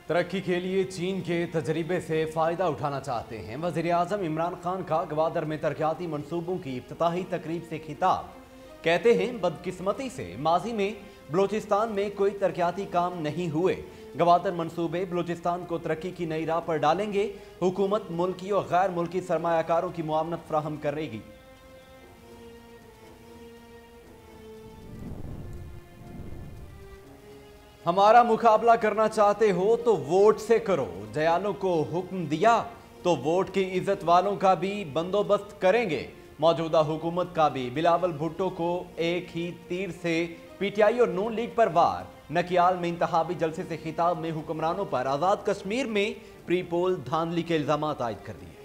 तरक्की के लिए चीन के तजर्बे से फ़ायदा उठाना चाहते हैं। वज़ीर-ए-आज़म इमरान खान का गवादर में तरक्याती मनसूबों की इफ्तिताही तकरीब से खिताब। कहते हैं बदकिस्मती से माजी में बलूचिस्तान में कोई तरक्याती काम नहीं हुए। गवादर मनसूबे बलूचिस्तान को तरक्की की नई राह पर डालेंगे। हुकूमत मुल्की और गैर मुल्की सरमायाकारों की मुआवनत फराहम करेगी। हमारा मुकाबला करना चाहते हो तो वोट से करो। जयालों को हुक्म दिया तो वोट की इज्जत वालों का भी बंदोबस्त करेंगे। मौजूदा हुकूमत का भी बिलावल भुट्टो को एक ही तीर से पीटीआई और नून लीग पर वार। नकियाल में इंतखाबी जलसे से खिताब में हुक्मरानों पर आजाद कश्मीर में प्री पोल धांधली के इल्जाम आयद कर दिए।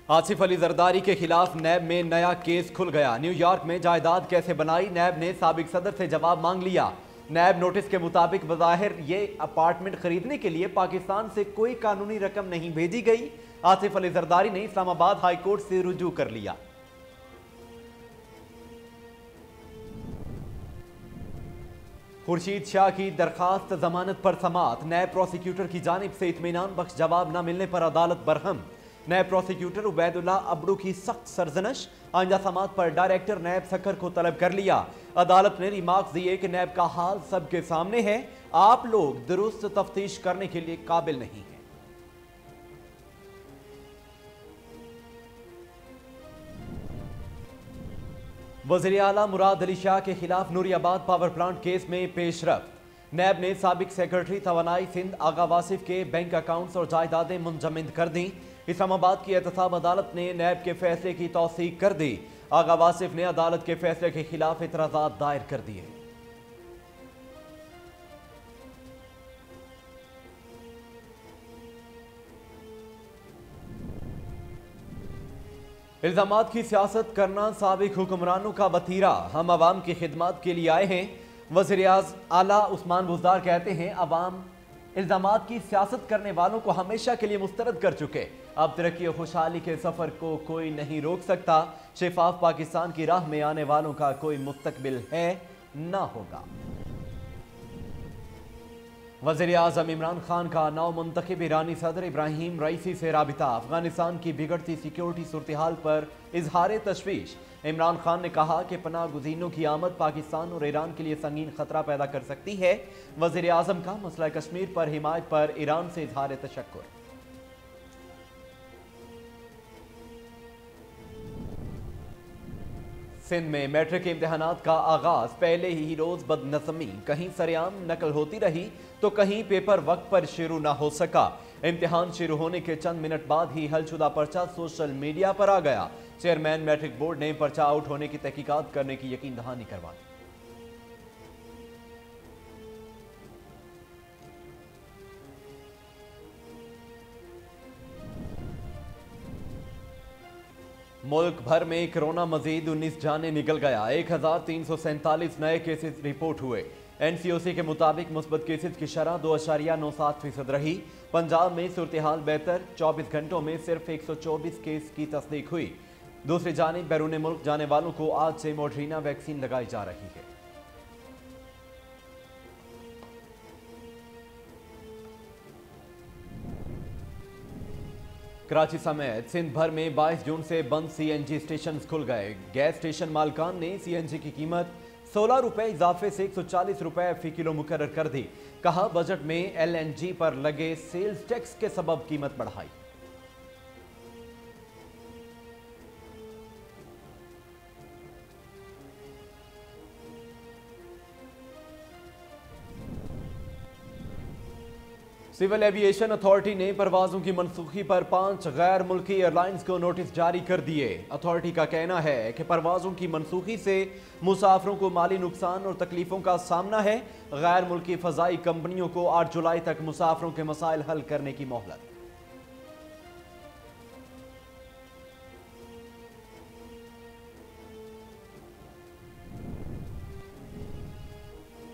आसिफ अली जरदारी के खिलाफ नैब में नया केस खुल गया। न्यूयॉर्क में जायदाद कैसे बनाई, नैब ने साबिक सदर से जवाब मांग लिया। नैब नोटिस के मुताबिक बज़ाहिर ये अपार्टमेंट खरीदने के लिए पाकिस्तान से कोई कानूनी रकम नहीं भेजी गई। आसिफ अली जरदारी ने इस्लामाबाद हाई कोर्ट से रुजू कर लिया। खुर्शीद शाह की दरखास्त जमानत पर समाअत। नैब प्रोसिक्यूटर की जानिब से इत्मीनान बख्श जवाब न मिलने पर अदालत बरहम। नैब प्रोसिक्यूटर उबैदुल्ला अबड़ू की सख्त सरजनश। आइंदा समाअत पर डायरेक्टर नैब सकर को तलब कर लिया। अदालत ने रिमार्क दिए कि नैब का हाल सबके सामने है, आप लोग दुरुस्त तफ्तीश करने के लिए काबिल नहीं हैं। वज़ीर आला मुराद अली शाह के खिलाफ नूरियाबाद पावर प्लांट केस में पेशरफ्त। नैब ने साबिक सेक्रेटरी तवानाई सिंध आगा वासिफ के बैंक अकाउंट्स और जायदादें मुंजमद कर दी। इस्लामाबाद की एहतसाब अदालत ने नैब के फैसले की तौसीक कर दी। आगा वासिफ ने अदालत के फैसले के खिलाफ इतराज़ात दायर कर दिए। इल्जामात की सियासत करना साबिक हुक्मरानों का वतीरा। हम अवाम की खिदमत के लिए आए हैं। वज़ीर आला उस्मान बुज़दार कहते हैं अवाम इल्जामात की सियासत करने वालों को हमेशा के लिए मुस्तरद कर चुके। अब तरक्की और खुशहाली के सफर को कोई नहीं रोक सकता। शिफाफ पाकिस्तान की राह में आने वालों का कोई मुस्तकबिल है ना होगा। वज़ीर आज़म इमरान खान का नौ मुंतखब ईरानी सदर इब्राहिम रईसी से राबिता। अफगानिस्तान की बिगड़ती सिक्योरिटी सूरत हाल पर इजहार तशवीश। इमरान खान ने कहा कि पनाह गुज़ीनों की आमद पाकिस्तान और ईरान के लिए संगीन खतरा पैदा कर सकती है। वज़ीर आज़म का मसला कश्मीर पर हिमायत पर ईरान से इजहार तशक्कुर। सिंध में मैट्रिक के इम्तिहानात का आगाज। पहले ही रोज बदनज़मी, कहीं सरेआम नकल होती रही तो कहीं पेपर वक्त पर शुरू ना हो सका। इम्तिहान शुरू होने के चंद मिनट बाद ही हलशुदा पर्चा सोशल मीडिया पर आ गया। चेयरमैन मैट्रिक बोर्ड ने पर्चा आउट होने की तहकीकात करने की यकीन दहानी करवा दी। मुल्क भर में कोरोना मजीद 19 जाने निकल गया। 1347 नए केसेस रिपोर्ट हुए। एनसीओसी के मुताबिक मुस्बत केसेस की शरह 2.97% रही। पंजाब में सूरत हाल बेहतर। 24 घंटों में सिर्फ 124 केस की तस्दीक हुई। दूसरी जानिब बैरून मुल्क जाने वालों को आज से मॉडर्ना वैक्सीन लगाई जा रही है। कराची समेत सिंध भर में 22 जून से बंद सीएनजी स्टेशन खुल गए। गैस स्टेशन मालकान ने सीएनजी की कीमत 16 रुपए इजाफे से 140 रुपए फी किलो मुकर्रर कर दी। कहा बजट में एलएनजी पर लगे सेल्स टैक्स के सबब कीमत बढ़ाई। सिविल एविएशन अथॉरिटी ने परवाजों की मनसूखी पर 5 गैर मुल्की एयरलाइंस को नोटिस जारी कर दिए। अथॉरिटी का कहना है कि परवाजों की मनसूखी से मुसाफिरों को माली नुकसान और तकलीफों का सामना है। गैर मुल्की फ़ज़ाई कंपनियों को 8 जुलाई तक मुसाफिरों के मसाइल हल करने की मोहलत।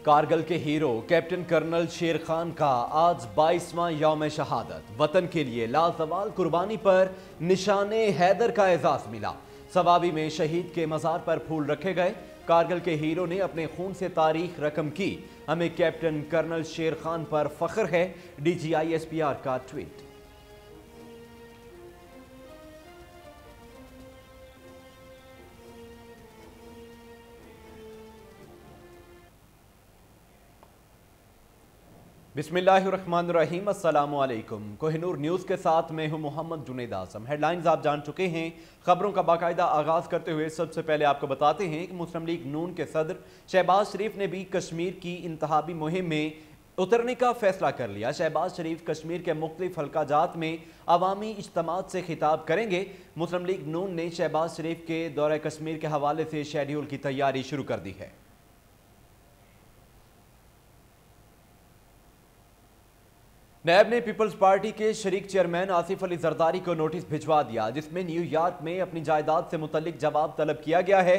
कारगिल के हीरो कैप्टन कर्नल शेर खान का आज 22वां यौम शहादत। वतन के लिए लाजवाल कुर्बानी पर निशाने हैदर का एजाज मिला। सवाबी में शहीद के मजार पर फूल रखे गए। कारगिल के हीरो ने अपने खून से तारीख रकम की। हमें कैप्टन कर्नल शेर खान पर फख्र है। DGI-SPR का ट्वीट। बिस्मिल्लाहिर्रहमानिर्रहीम। अस्सलामु अलैकुम। कोहिनूर न्यूज़ के साथ मैं हूं मोहम्मद जुनैद आज़म। हेडलाइंस आप जान चुके हैं। खबरों का बाकायदा आगाज़ करते हुए सबसे पहले आपको बताते हैं कि मुस्लिम लीग नून के सदर शहबाज शरीफ ने भी कश्मीर की इंतहाबी मुहिम में उतरने का फैसला कर लिया। शहबाज शरीफ कश्मीर के मुख्तलिफ हल्का जात में अवामी इज्तिमात से खिताब करेंगे। मुस्लिम लीग नून ने शहबाज शरीफ के दौरे कश्मीर के हवाले से शेड्यूल की तैयारी शुरू कर दी है। नैब ने पीपल्स पार्टी के शरीक चेयरमैन आसिफ अली जरदारी को नोटिस भिजवा दिया, जिसमें न्यूयॉर्क में अपनी जायदाद से मुतल्लिक जवाब तलब किया गया है।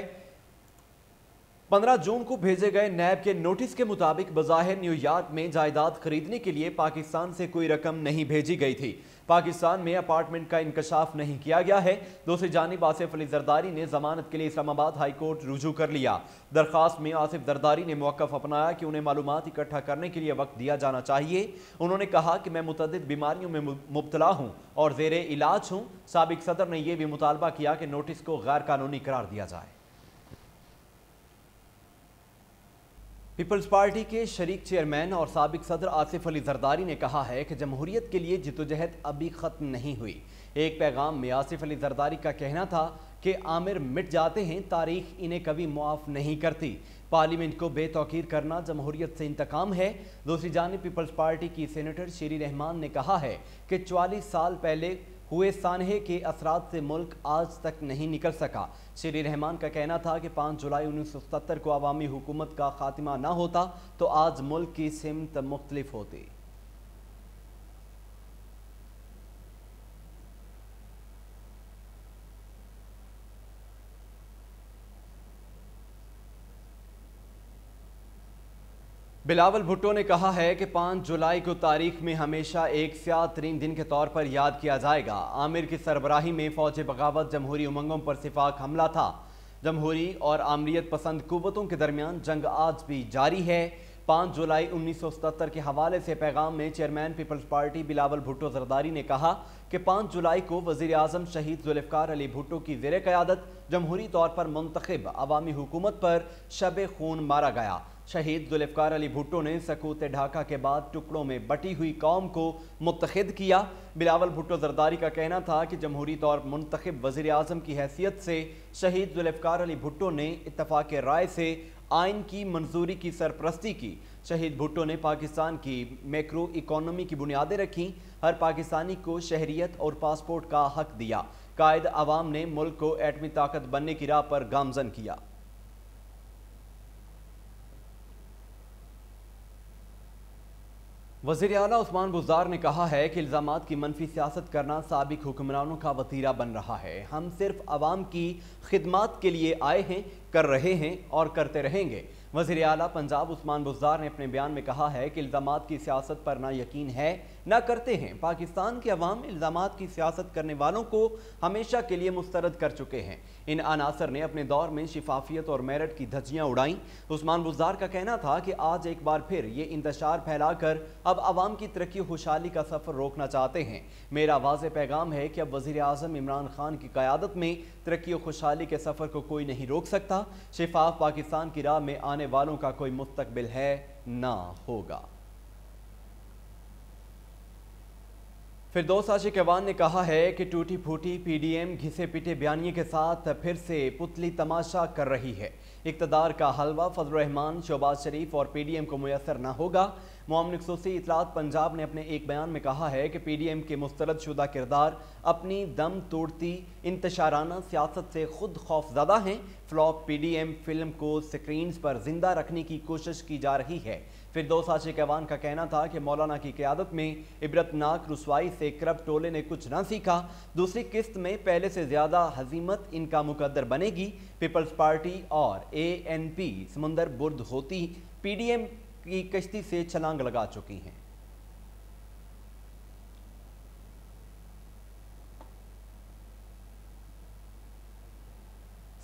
15 जून को भेजे गए नैब के नोटिस के मुताबिक बज़ाहिर न्यूयॉर्क में जायदाद खरीदने के लिए पाकिस्तान से कोई रकम नहीं भेजी गई थी। पाकिस्तान में अपार्टमेंट का इंकशाफ नहीं किया गया है। दूसरी जानिब आसिफ अली जरदारी ने जमानत के लिए इस्लामाबाद हाई कोर्ट रुजू कर लिया। दरखास्त में आसिफ जरदारी ने मौक़िफ़ अपनाया कि उन्हें मालूमात इकट्ठा करने के लिए वक्त दिया जाना चाहिए। उन्होंने कहा कि मैं मुतअद्दिद बीमारियों में मुब्तला हूँ और ज़ेरे इलाज हूँ। साबिक सदर ने यह भी मुतालबा किया कि नोटिस को गैर कानूनी करार दिया जाए। पीपल्स पार्टी के शरीक चेयरमैन और साबिक सदर आसिफ अली जरदारी ने कहा है कि जमहूरियत के लिए जिद्दोजहद अभी ख़त्म नहीं हुई। एक पैगाम में आसिफ अली जरदारी का कहना था कि आमिर मिट जाते हैं, तारीख इन्हें कभी मुआफ़ नहीं करती। पार्लियामेंट को बेतौकीर करना जमहूरियत से इंतकाम है। दूसरी जानिब पीपल्स पार्टी की सेनेटर शीरी रहमान ने कहा है कि 44 साल पहले हुए सानहे के असरात से मुल्क आज तक नहीं निकल सका। शीरी रहमान का कहना था कि 5 जुलाई 1977 को अवामी हुकूमत का खात्मा ना होता तो आज मुल्क की सिमत मुख्तलिफ होती। बिलावल भुट्टो ने कहा है कि 5 जुलाई को तारीख में हमेशा एक स्याह तरीन दिन के तौर पर याद किया जाएगा। आमिर की सरबराही में फौज बगावत जमहूरी उमंगों पर सिफाक हमला था। जमहूरी और आमरीत पसंद कुव्वतों के दरमियान जंग आज भी जारी है। 5 जुलाई 1977 के हवाले से पैगाम में chairman Peoples Party Bilawal Bhutto Zardari ने कहा कि 5 जुलाई को वज़ीर आज़म शहीद जुल्फ़िकार अली भुट्टो की ज़ेर क़यादत जमहूरी तौर पर मुंतखब अवामी हुकूमत पर शब खून मारा गया। शहीद जुल्फ़िकार अली भुट्टो ने सकूत ढाका के बाद टुकड़ों में बटी हुई कौम को मुत्तहिद किया। बिलावल भुट्टो जरदारी का कहना था कि जमहूरी तौर पर मुंतखब वज़ीर आज़म की हैसियत से शहीद जुल्फ़िकार अली भुट्टो ने इत्तफ़ाक़ राय से आइन की मंजूरी की सरपरस्ती की। शहीद भुट्टो ने पाकिस्तान की मैक्रो इकोनॉमी की बुनियादें रखीं। हर पाकिस्तानी को शहरियत और पासपोर्ट का हक दिया। कायद अवाम ने मुल्क को एटमी ताकत बनने की राह पर गामजन किया। वज़ीर आला उस्मान बुज़दार ने कहा है कि इल्ज़ामात की मनफी सियासत करना साबिक हुक्मरानों का वतीरा बन रहा है। हम सिर्फ अवाम की खिदमत के लिए आए हैं, कर रहे हैं और करते रहेंगे। वज़ीर आला पंजाब उस्मान बुज़दार ने अपने बयान में कहा है कि इल्ज़ामात की सियासत पर ना यकीन है ना करते हैं। पाकिस्तान के अवाम इल्ज़ामात की सियासत करने वालों को हमेशा के लिए मुस्तरद कर चुके हैं। इन अनासर ने अपने दौर में शिफाफियत और मेरिट की धज्जियाँ उड़ाईं। उस्मान बुज़दार का कहना था कि आज एक बार फिर ये इंतशार फैलाकर अब अवाम की तरक्की खुशहाली का सफ़र रोकना चाहते हैं। मेरा वाज़ेह पैगाम है कि अब वज़ीर आज़म इमरान खान की क़यादत में तरक्की और खुशहाली के सफ़र को कोई नहीं रोक सकता। शिफाफ पाकिस्तान की राह में आने वालों का कोई मुस्तकबिल है ना होगा। फिरदौस आशिक अवान ने कहा है कि टूटी फूटी PDM घिसे पिटे बयानिए के साथ फिर से पुतली तमाशा कर रही है। इक़्तिदार का हलवा फजल रहमान, शहबाज शरीफ और PDM को मुयसर न होगा। मुआमल ख़ुसूसी इतलात पंजाब ने अपने एक बयान में कहा है कि PDM के मुस्तरद शुदा किरदार अपनी दम तोड़ती इंतशाराना सियासत से खुद खौफज़दा हैं। फ्लॉप PDM फिल्म को स्क्रीन्स पर जिंदा रखने की कोशिश की जा रही है। फिरदौस आशिक अवान का कहना था कि मौलाना की क़यादत में इबरतनाक रुसवाई से करब टोले ने कुछ न सीखा। दूसरी किस्त में पहले से ज़्यादा हजीमत इनका मुकद्दर बनेगी। पीपल्स पार्टी और ANP समुंदर बुर्द होती PDM की कश्ती से छलांग लगा चुकी हैं।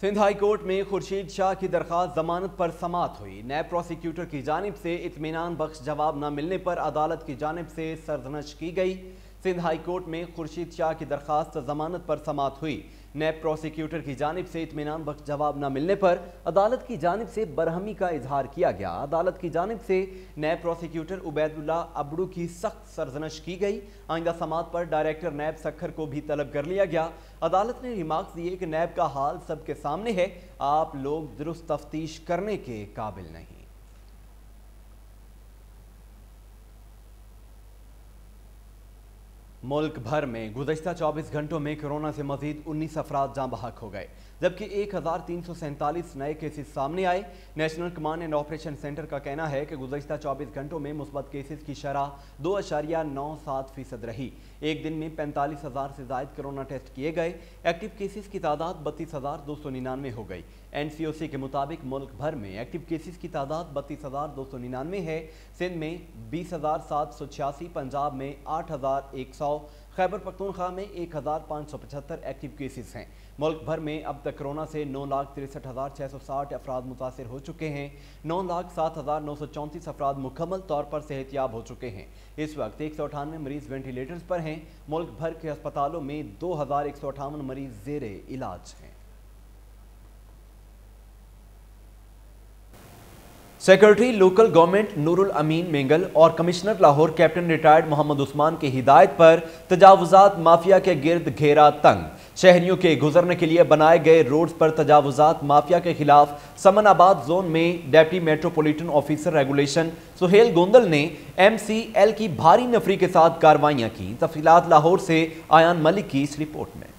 सिंध हाई कोर्ट में खुर्शीद शाह की दरखास्त जमानत पर समाअत हुई। नैब प्रोसिक्यूटर की जानिब से इत्मीनान बख्श जवाब न मिलने पर अदालत की जानिब से सरजनश की गई। सिंध हाई कोर्ट में खुर्शीद शाह की दरखास्त जमानत पर समाअत हुई। नैब प्रोसिक्यूटर की जानिब से इत्मीनान बख्श जवाब न मिलने पर अदालत की जानिब से बरहमी का इजहार किया गया। अदालत की जानिब से नैब प्रोसिक्यूटर उबैदुल्ला अबड़ू की सख्त सरजनश की गई। आइंदा समाअत पर डायरेक्टर नैब सखर को भी तलब कर लिया गया। अदालत ने रिमार्क्स दिए कि नैब का हाल सबके सामने है, आप लोग दुरुस्त तफ्तीश करने के काबिल नहीं। मुल्क भर में गुज़श्ता 24 घंटों में कोरोना से मजीद 19 अफराद जाँ बहक हो गए, जबकि 1347 नए केसेस सामने आए। National command and operation centre का कहना है कि गुज़श्ता 24 घंटों में मुस्बत केसेस की शरह 2.97% रही। एक दिन में 45,000 से ज़ायद कोरोना टेस्ट किए गए। एक्टिव केसेस की तादाद 32,299 हो गई। NCOC के मुताबिक मुल्क भर में एक्टिव केसेस की तादाद 32,299 है। सिंध में 20,786, पंजाब में 8,100, खैबर पख्तूनख्वा में 1,575 एक्टिव केसेस हैं। मुल्क भर में अब तक कोरोना से 9,63,660 अफराद मुतासिर हो चुके हैं। 9,07,934 अफराद मुकम्मल तौर पर सेहतियाब हो चुके हैं। इस वक्त 198 मरीज वेंटिलेटर्स पर हैं। मुल्क भर के अस्पतालों में 2,158 मरीज ज़ेरे इलाज हैं। Secretary local government Noorul Amin Mengal और commissioner Lahore captain retired Mohammad Usman की हिदायत पर तजावुजात माफिया के गिर्द घेरा तंग। शहरियों के गुजरने के लिए बनाए गए रोड्स पर तजावुजात माफिया के खिलाफ समनाबाद जोन में deputy metropolitan officer regulation Suhail Gondal ने MCL की भारी नफरी के साथ कार्रवाइयां की। तफसीलात लाहौर से आयान मलिक की इस रिपोर्ट में।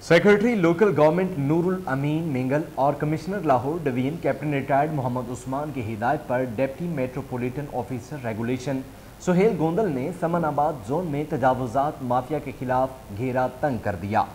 Secretary local government Noorul Amin Mengal और commissioner Lahore division captain retired Mohammad Usman की हिदायत पर deputy metropolitan officer regulation Suhail Gondal ने समनाबाद जोन में तजावुजात माफिया के खिलाफ घेरा तंग कर दिया।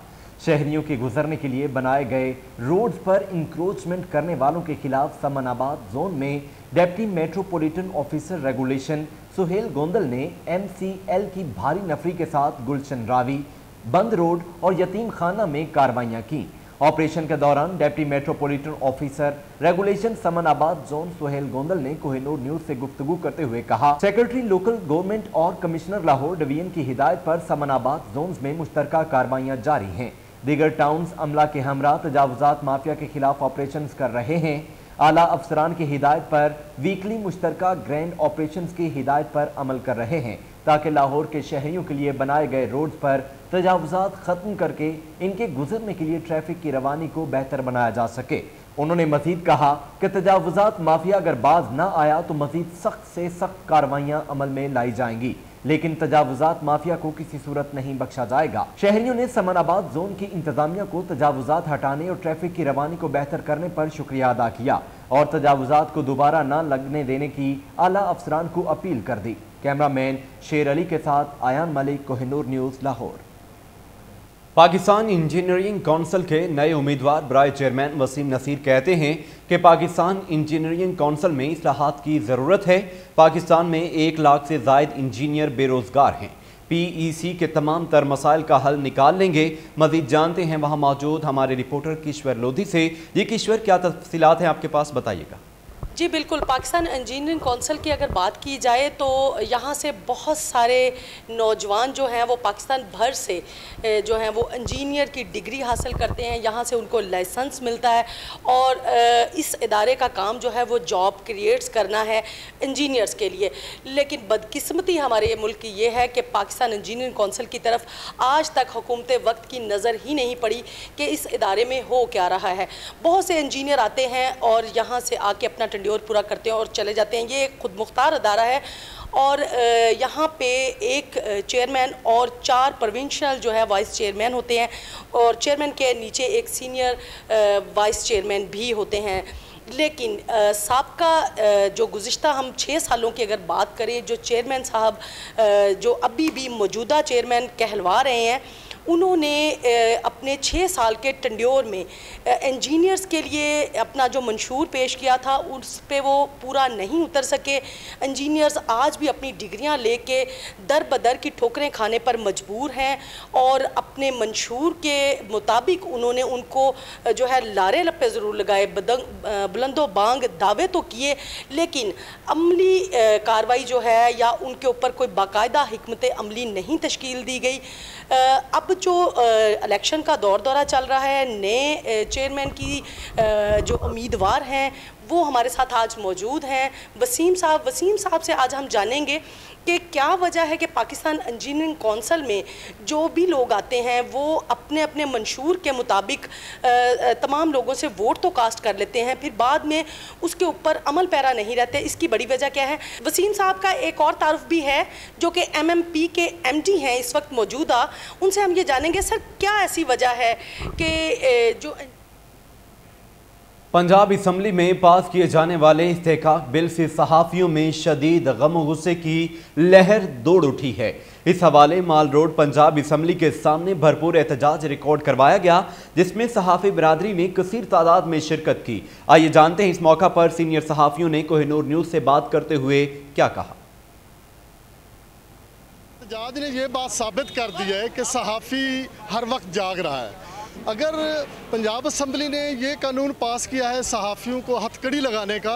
शहरियों के गुजरने के लिए बनाए गए रोड्स पर इंक्रोचमेंट करने वालों के खिलाफ समनाबाद जोन में deputy metropolitan officer regulation Suhail Gondal ने MCL की भारी नफरी के साथ गुलशन रावी, बंद रोड और यतीम खाना में कार्रवाइयां की। ऑपरेशन के दौरान deputy metropolitan officer regulation Samanabad zone Suhail Gondal ने कोहिनूर न्यूज से गुफ्तगू करते हुए कहा, सेक्रेटरी लोकल गवर्नमेंट और कमिश्नर लाहौर डिवीजन की हिदायत पर समनाबाद जोन में मुश्तरका कार्रवाइयां जारी हैं। दीगर टाउन्स अमला के हमरा तजावुजात माफिया के खिलाफ ऑपरेशन कर रहे हैं। आला अफसरान की हिदायत पर वीकली मुश्तरका ग्रैंड ऑपरेशन की हिदायत पर अमल कर रहे हैं ताकि लाहौर के शहरियों के लिए बनाए गए रोड्स पर तजावुजात खत्म करके इनके गुजरने के लिए ट्रैफिक की रवानी को बेहतर बनाया जा सके। उन्होंने मजीद कहा कि तजावुजात माफिया अगर बाज न आया तो मजीद सख्त से सख्त कार्रवाइयां अमल में लाई जाएंगी, लेकिन तजावुजात माफिया को किसी सूरत नहीं बख्शा जाएगा। शहरियों ने समनाबाद जोन की इंतजामिया को तजावुजात हटाने और ट्रैफिक की रवानी को बेहतर करने पर शुक्रिया अदा किया और तजावुजात को दोबारा न लगने देने की आला अफसरान को अपील कर दी। कैमरामैन शेर अली के साथ Ayan Malik, Kohinoor news, Lahore. Pakistan engineering council के नए उम्मीदवार बराए चेयरमैन वसीम नसीर कहते हैं कि पाकिस्तान इंजीनियरिंग काउंसिल में इस्लाहात की ज़रूरत है। पाकिस्तान में 1 लाख से ज़ायद इंजीनियर बेरोज़गार हैं। PEC के तमाम तर मसाइल का हल निकाल लेंगे। मज़ीद जानते हैं वहाँ मौजूद हमारे रिपोर्टर किश्वर लोधी से। ये किश्वर, क्या तफसीलात हैं आपके पास, बताइएगा। जी बिल्कुल, पाकिस्तान इंजीनियरिंग काउंसिल की अगर बात की जाए तो यहाँ से बहुत सारे नौजवान जो हैं वो पाकिस्तान भर से जो हैं वो इंजीनियर की डिग्री हासिल करते हैं। यहाँ से उनको लाइसेंस मिलता है और इस इदारे का काम जो है वो जॉब क्रिएट्स करना है इंजीनियर्स के लिए। लेकिन बदकिस्मती हमारे मुल्क की ये है कि पाकिस्तान इंजीनियरिंग काउंसिल की तरफ आज तक हुकूमत वक्त की नज़र ही नहीं पड़ी कि इस इदारे में हो क्या रहा है। बहुत से इंजीनियर आते हैं और यहाँ से आके अपना और पूरा करते हैं और चले जाते हैं। ये खुद मुख्तार अदारा है और यहाँ पे एक चेयरमैन और 4 प्रोविंशियल जो है वाइस चेयरमैन होते हैं और चेयरमैन के नीचे एक सीनियर वाइस चेयरमैन भी होते हैं। लेकिन साबका जो गुज़िश्ता हम 6 सालों की अगर बात करें, जो चेयरमैन साहब जो अभी भी मौजूदा चेयरमैन कहलवा रहे हैं, उन्होंने अपने 6 साल के टेन्योर में इंजीनियर्स के लिए अपना जो मंशूर पेश किया था उस पे वो पूरा नहीं उतर सके। इंजीनियर्स आज भी अपनी डिग्रियां लेके दर बदर की ठोकरें खाने पर मजबूर हैं और अपने मंशूर के मुताबिक उन्होंने उनको जो है लारे लप्पे ज़रूर लगाए, बुलंदो बांग दावे तो किए, लेकिन अमली कार्रवाई जो है या उनके ऊपर कोई बाकायदा हिकमत अमली नहीं तश्कील दी गई। अब जो इलेक्शन का दौरा चल रहा है, नए चेयरमैन की जो उम्मीदवार हैं वो हमारे साथ आज मौजूद हैं, वसीम साहब से आज हम जानेंगे कि क्या वजह है कि पाकिस्तान इंजीनियरिंग कौंसिल में जो भी लोग आते हैं वो अपने अपने मंशूर के मुताबिक तमाम लोगों से वोट तो कास्ट कर लेते हैं, फिर बाद में उसके ऊपर अमल पैरा नहीं रहते। इसकी बड़ी वजह क्या है? वसीम साहब का एक और तारुफ भी है जो कि MMP के MD हैं इस वक्त मौजूदा, उनसे हम ये जानेंगे सर क्या ऐसी वजह है कि जो पंजाब असम्बली में पास किए जाने वाले इस्तेहकाक बिल से सहाफ़ियों में शदीद गम और गुस्से की लहर दौड़ उठी है। इस हवाले माल रोड पंजाब असम्बली के सामने भरपूर एहतजाज रिकॉर्ड करवाया गया, जिसमें सहाफ़ी बरादरी ने कसीर तादाद में शिरकत की। आइए जानते हैं इस मौका पर सीनियर सहाफ़ियों ने कोहिनूर न्यूज़ से बात करते हुए क्या कहा। एहतजाज ने यह बात साबित कर दी है कि सहाफ़ी हर वक्त जाग रहा है। अगर पंजाब असम्बली ने ये कानून पास किया है सहाफ़ियों को हथकड़ी लगाने का,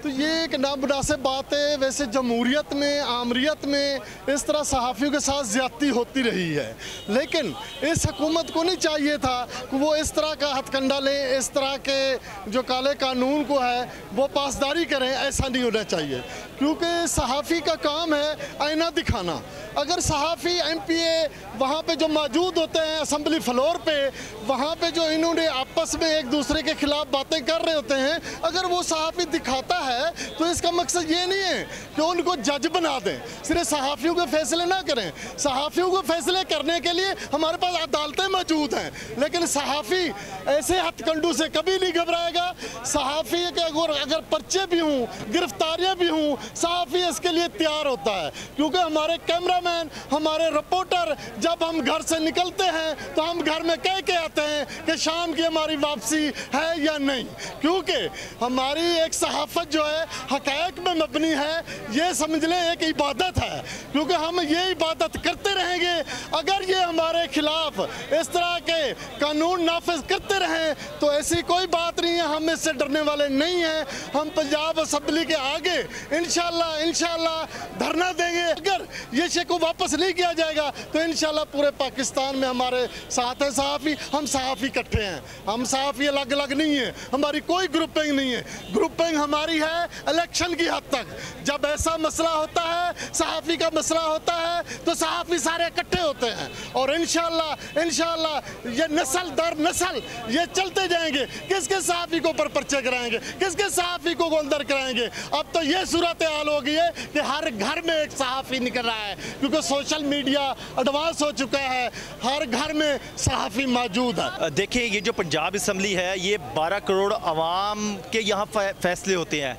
तो ये एक नामुनासिब बात है। वैसे जमहूरियत में, आमरीत में इस तरह सहाफ़ियों के साथ ज़्यादती होती रही है, लेकिन इस हुकूमत को नहीं चाहिए था कि वो इस तरह का हथकंडा लें, इस तरह के जो काले कानून को है वो पासदारी करें। ऐसा नहीं होना चाहिए, क्योंकि सहाफ़ी का काम है आईना दिखाना। अगर सहाफ़ी MPA वहाँ पे जो मौजूद होते हैं असम्बली फ्लोर पे, वहाँ पे जो इन्होंने आपस में एक दूसरे के ख़िलाफ़ बातें कर रहे होते हैं, अगर वो सहाफ़ी दिखाता है तो इसका मकसद ये नहीं है कि उनको जज बना दें, सिर्फ सहाफ़ियों के फैसले ना करें। सहाफ़ियों को फैसले करने के लिए हमारे पास अदालतें मौजूद हैं, लेकिन सहाफ़ी ऐसे हथकंडों से कभी नहीं घबराएगा। सहाफ़ी के अगर पर्चे भी हों, गिरफ्तारियाँ भी हों, सहाफ़ी इसके लिए तैयार होता है, क्योंकि हमारे कैमरामैन, हमारे रिपोर्टर जब हम घर से निकलते हैं तो हम घर में कह के आते हैं कि शाम की हमारी वापसी है या नहीं, क्योंकि हमारी एक सहाफ़त जो है हक़ाइक़ में मबनी है। ये समझ लें एक इबादत है, क्योंकि हम ये इबादत करते रहेंगे। अगर ये हमारे खिलाफ इस तरह के कानून नाफिज करते रहें तो ऐसी कोई बात नहीं है, हम इससे डरने वाले नहीं हैं। हम पंजाब असम्बली के आगे इंशाल्लाह धरना देंगे। अगर ये शे को वापस नहीं किया जाएगा तो इंशाल्लाह पूरे पाकिस्तान में हमारे साथ है सहाफ़ी। हम सहाफ़ी इकट्ठे हैं, हम सहाफ़ी अलग अलग नहीं है, हमारी कोई ग्रुपिंग नहीं है। ग्रुपिंग हमारी है इलेक्शन की हद तक। जब ऐसा मसला होता है, सहाफ़ी का मसला होता है, तो सहाफ़ी सारे इकट्ठे होते हैं और इंशाल्लाह ये नस्ल दर नस्ल ये चलते जाएंगे। किसके सहाफ़ी को ऊपर पर्चे कराएंगे, किसके सहाफ़ी को अंदर कराएंगे। अब तो ये सूरत हाल हो गई है कि हर घर में एक सहाफ़ी निकल रहा है, क्योंकि सोशल मीडिया एडवांस हो चुका है, हर घर में सहाफ़ी मौजूद है। देखिए, ये जो पंजाब असम्बली है, ये 12 करोड़ आवाम के यहाँ फैसले होते हैं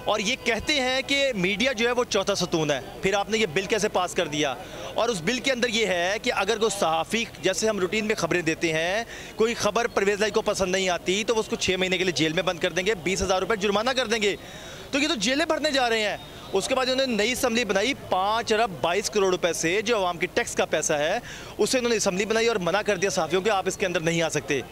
और ये कहते हैं कि मीडिया जो है वो चौथा सतून है। फिर आपने ये बिल कैसे पास कर दिया? और उस बिल के अंदर ये है कि अगर कोई सहाफ़ी, जैसे हम रूटीन में खबरें देते हैं, कोई खबर परवेज़ लाई को पसंद नहीं आती तो वो उसको 6 महीने के लिए जेल में बंद कर देंगे, 20,000 रुपये जुर्माना कर देंगे। तो ये तो जेलें भरने जा रहे हैं। उसके बाद उन्होंने नई असम्बली बनाई, 5 अरब 22 करोड़ रुपए से, जो आवाम की टैक्स का पैसा है, उससे उन्होंने असम्बली बनाई और मना कर दिया सहाफ़ियों के आप इसके अंदर नहीं आ सकते।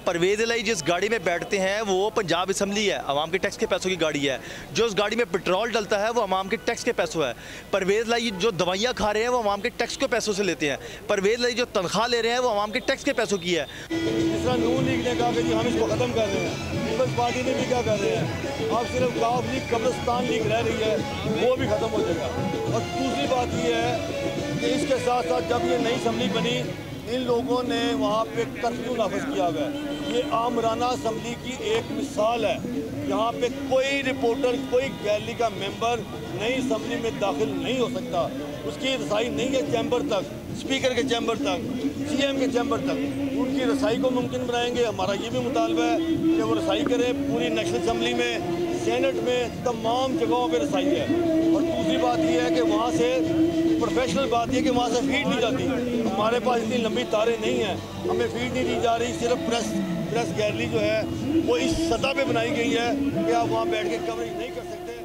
परवेज़ लाई जिस गाड़ी में बैठते हैं वो पंजाब असम्बली है, आवाम के टैक्स के पैसों की गाड़ी है। जो उस गाड़ी में पेट्रोल डलता है वो आवाम के टैक्स के पैसों है। परवेज़ लाई जो दवाइयाँ खा रहे हैं वो आवाम के टैक्स के पैसों से लेते हैं। परवेज़ लाई जो तनख्वाह ले रहे हैं वो आवाम के टैक्स के पैसों की है। इस तरह नून लीग ने कहा कि जी हम इसको ख़त्म कर रहे हैं, पीपल्स पार्टी ने भी क्या कर रहे हैं, अब सिर्फ काफ लीग, कब्रिस्तान लीग रह रही है, वो भी ख़त्म हो जाएगा। और दूसरी बात ये है कि इसके साथ साथ जब ये नई असम्बली बनी, इन लोगों ने वहाँ पे कर्फ्यू नाफिज किया हुआ है। ये आमराना असम्बली की एक मिसाल है। यहाँ पे कोई रिपोर्टर, कोई गैलरी का मेंबर नई असम्बली में दाखिल नहीं हो सकता। उसकी रसाई नहीं है चैम्बर तक, स्पीकर के चैम्बर तक, CM के चैम्बर तक। उनकी रसाई को मुमकिन बनाएंगे। हमारा ये भी मुतालबा है कि वो रसाई करें। पूरी नेशनल असम्बली में, सेनेट में, तमाम जगहों पर रसाई है। और दूसरी बात ये है कि वहाँ से प्रोफेशनल बात यह कि वहाँ से फीड नहीं जाती। हमारे पास इतनी लंबी तारें नहीं हैं, हमें फीड नहीं दी जा रही। सिर्फ प्रेस गैलरी जो है वो इस सतह पे बनाई गई है कि आप वहाँ बैठ के कवरेज नहीं कर सकते।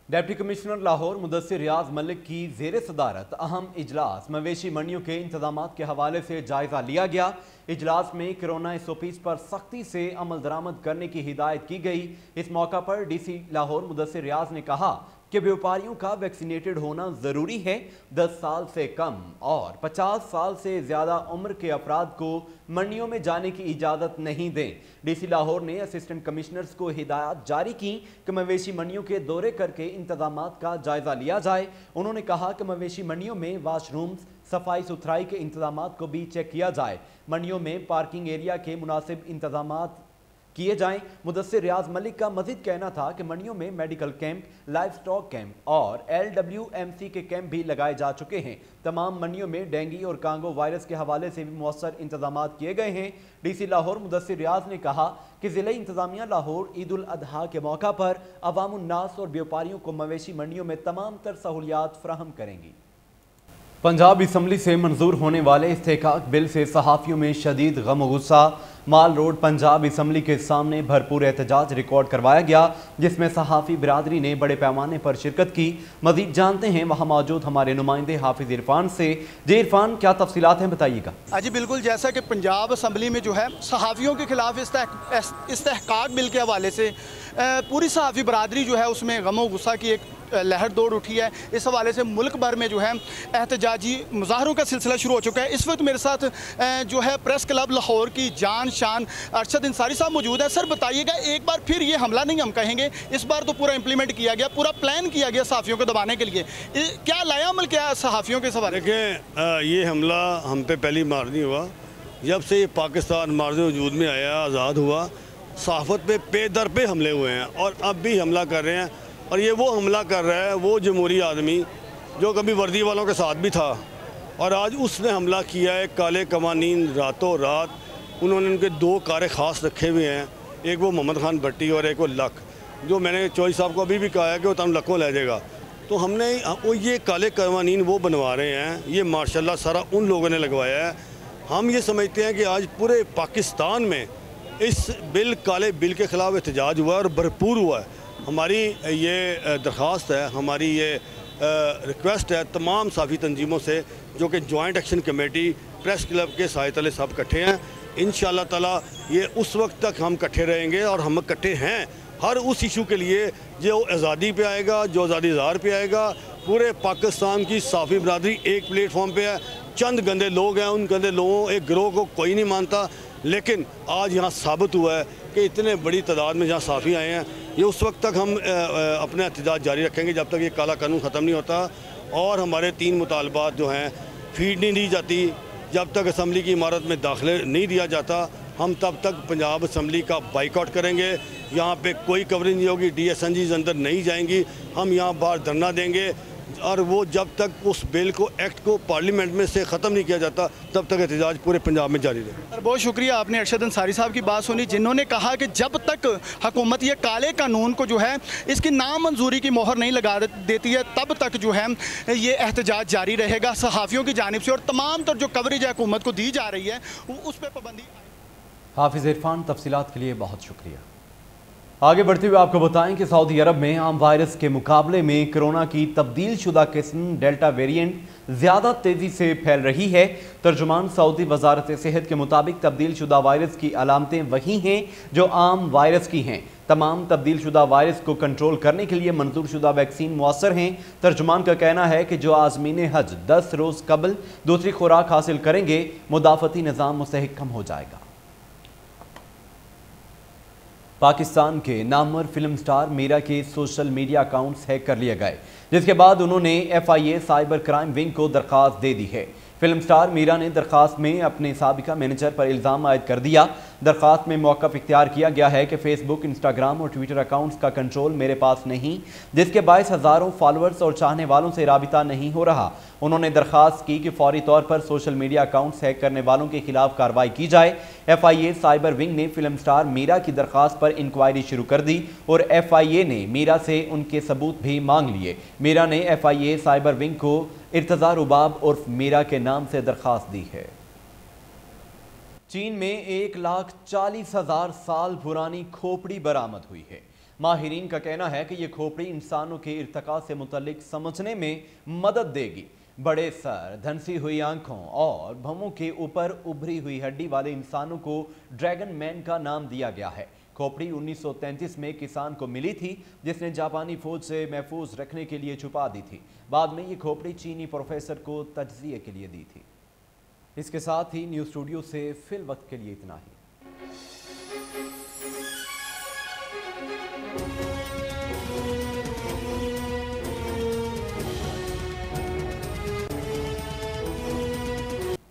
डिप्टी कमिश्नर लाहौर मुदस्सिर रियाज मलिक की ज़ेर सदारत अहम इजलास मवेशी मंडियों के इंतजाम के हवाले से जायजा लिया गया। इजलास में कोरोना SOPs पर सख्ती से अमल दरामद करने की हिदायत की गई। इस मौका पर DC लाहौर मुदस्सिर रियाज ने कहा कि व्यापारियों का वैक्सीनेटेड होना ज़रूरी है। 10 साल से कम और 50 साल से ज़्यादा उम्र के अफराद को मंडियों में जाने की इजाज़त नहीं दें। DC लाहौर ने असिस्टेंट कमिश्नर्स को हिदायत जारी की कि मवेशी मंडियों के दौरे करके इंतजामात का जायज़ा लिया जाए। उन्होंने कहा कि मवेशी मंडियों में वाशरूम्स, सफाई सुथराई के इंतजामात को भी चेक किया जाए। मंडियों में पार्किंग एरिया के मुनासिब इंतजामात किए जाएं। मुदस्सिर रियाज मलिक का मजीद कहना था कि मंडियों में medical camp, live stock camp और LWMC के कैंप भी लगाए जा चुके हैं। तमाम मंडियों में डेंगू और कांगो वायरस के हवाले से भी मौसर इंतजाम किए गए हैं। DC लाहौर मुदस्सिर रियाज ने कहा कि ज़िले इंतजामिया लाहौर ईद उल अजहा के मौका पर अवामुन्नास और व्यापारियों को मवेशी मंडियों में तमाम तर सहूलियात फराहम करेंगी। पंजाब असम्बली से मंजूर होने वाले इस्तेहकाक बिल से सहाफ़ियों में शदीद गम और गुस्सा। माल रोड पंजाब असम्बली के सामने भरपूर एहतजाज रिकॉर्ड करवाया गया, जिसमें सहाफ़ी बिरादरी ने बड़े पैमाने पर शिरकत की। मजीद जानते हैं वहाँ मौजूद हमारे नुमाइंदे हाफिज़ इरफान से। जी इरफान, क्या तफसीलात हैं, बताइएगा। जी बिल्कुल, जैसा कि पंजाब असम्बली में जो है सहाफ़ियों के खिलाफ इस्तेहकाक बिल के हवाले से पूरी सहाफ़ी बिरादरी जो है उसमें गम और गुस्सा की एक लहर दौड़ उठी है। इस हवाले से मुल्क भर में जो है एहतजाजी मुजाहरों का सिलसिला शुरू हो चुका है। इस वक्त मेरे साथ जो है प्रेस क्लब लाहौर की जान शान अरशद अंसारी साहब मौजूद है। सर बताइएगा, एक बार फिर ये हमला नहीं हम कहेंगे, इस बार तो पूरा इम्प्लीमेंट किया गया, पूरा प्लान किया गया सहाफ़ियों को दबाने के लिए, क्या लायामल क्या सहाफ़ियों के सवाल? देखें, ये हमला हम पे पहली मार नहीं हुआ। जब से पाकिस्तान मार्ज़ वजूद में आया, आज़ाद हुआ, सहाफ़त पे दर पे हमले हुए हैं और अब भी हमला कर रहे हैं। और ये वो हमला कर रहा है वो जमहूरी आदमी जो कभी वर्दी वालों के साथ भी था और आज उसने हमला किया है। काले कवानीन रातों रात उन्होंने उनके 2 कारे ख़ास रखे हुए हैं, एक वो मोहम्मद खान भट्टी और एक वो लक, जो मैंने चौधरी साहब को अभी भी कहा है कि वो तम लकों ले जाएगा। तो हमने वो ये काले कवानीन वो बनवा रहे हैं, ये माशाल्लाह सारा उन लोगों ने लगवाया है। हम ये समझते हैं कि आज पूरे पाकिस्तान में इस बिल काले बिल के ख़िलाफ़ एहतजाज हुआ और भरपूर हुआ है। हमारी ये दरख्वास्त है, हमारी ये रिक्वेस्ट है तमाम साफ़ी तंजीमों से, जो कि joint action committee press club के साए तले सब इकट्ठे हैं। इंशाअल्लाह ताला ये उस वक्त तक हम इकट्ठे रहेंगे और हम इकट्ठे हैं हर उस इशू के लिए जो आज़ादी पे आएगा, जो आज़ादी ज़ार पे आएगा। पूरे पाकिस्तान की साफ़ी बरादरी एक प्लेटफॉर्म पे है। चंद गंदे लोग हैं, उन गंदे लोगों एक गिरोह को कोई नहीं मानता, लेकिन आज यहाँ साबित हुआ है कि इतने बड़ी तादाद में जहाँ साफ़ी आए हैं। ये उस वक्त तक हम अपना एहतजाज जारी रखेंगे जब तक ये काला कानून ख़त्म नहीं होता और हमारे 3 मुतालबात जो हैं, फीड नहीं दी जाती, जब तक असम्बली की इमारत में दाखिले नहीं दिया जाता, हम तब तक पंजाब असम्बली का बाइकआउट करेंगे। यहाँ पे कोई कवरेज नहीं होगी, DSNGs अंदर नहीं जाएंगी, हम यहाँ बाहर धरना देंगे और वो जब तक उस बिल को एक्ट को पार्लियामेंट में से ख़त्म नहीं किया जाता तब तक एहतजाज पूरे पंजाब में जारी रहे। बहुत शुक्रिया, आपने अरशद अंसारी साहब की बात सुनी, जिन्होंने कहा कि जब तक हुकूमत ये काले कानून को जो है इसकी नामंजूरी की मोहर नहीं लगा देती है तब तक जो है ये एहतजाज जारी रहेगा सहाफ़ियों की जानिब से और तमाम तर जो कवरेज है हुकूमत को दी जा रही है उस पर पाबंदी। हाफिज़ इरफान, तफसीलात के लिए बहुत शुक्रिया। आगे बढ़ते हुए आपको बताएं कि सऊदी अरब में आम वायरस के मुकाबले में कोरोना की तब्दील शुदा किस्म डेल्टा वेरिएंट ज़्यादा तेज़ी से फैल रही है। तर्जुमान सऊदी वजारत सेहत के मुताबिक तब्दील शुदा वायरस की अलामतें वही हैं जो आम वायरस की हैं। तमाम तब्दील शुदा वायरस को कंट्रोल करने के लिए मंजूर शुदा वैक्सीन मुअस्सर हैं। तर्जुमान का कहना है कि जो आज़मीन हज 10 रोज़ कबल दूसरी खुराक हासिल करेंगे, मुदाफ़ती निज़ाम मुस्तहकम हो जाएगा। पाकिस्तान के नामवर फिल्म स्टार मीरा के सोशल मीडिया अकाउंट्स हैक कर लिए गए, जिसके बाद उन्होंने FIA साइबर क्राइम विंग को दरख्वास्त दे दी है। फिल्म स्टार मीरा ने दरखास्त में अपने साबिका मैनेजर पर इल्ज़ाम आयद कर दिया। दरखास्त में मौक़िफ़ इख्तियार किया गया है कि फेसबुक, इंस्टाग्राम और ट्विटर अकाउंट्स का कंट्रोल मेरे पास नहीं, जिसके बायस हज़ारों फॉलोअर्स और चाहने वालों से राबिता नहीं हो रहा। उन्होंने दरखास्त की कि फौरी तौर पर सोशल मीडिया अकाउंट्स हैक करने वालों के खिलाफ कार्रवाई की जाए। FIA साइबर विंग ने फिल्म स्टार मीरा की दरखास्त पर इंक्वायरी शुरू कर दी और FIA ने मीरा से उनके सबूत भी मांग लिए। मीरा ने FIA साइबर विंग को इर्तज़ा रुबाब उर्फ मीरा के नाम से दरखास्त दी है। चीन में 1,40,000 साल पुरानी खोपड़ी बरामद हुई है। माहिरीन का कहना है कि यह खोपड़ी इंसानों के इर्तिका से मुतल्लिक समझने में मदद देगी। बड़े सर, धंसी हुई आंखों और भवों के ऊपर उभरी हुई हड्डी वाले इंसानों को ड्रैगन मैन का नाम दिया गया है। खोपड़ी 1933 में किसान को मिली थी, जिसने जापानी फौज से महफूज रखने के लिए छुपा दी थी। बाद में ये खोपड़ी चीनी प्रोफेसर को तज्जिए के लिए दी थी। इसके साथ ही न्यूज़ स्टूडियो से फिल वक्त के लिए इतना ही।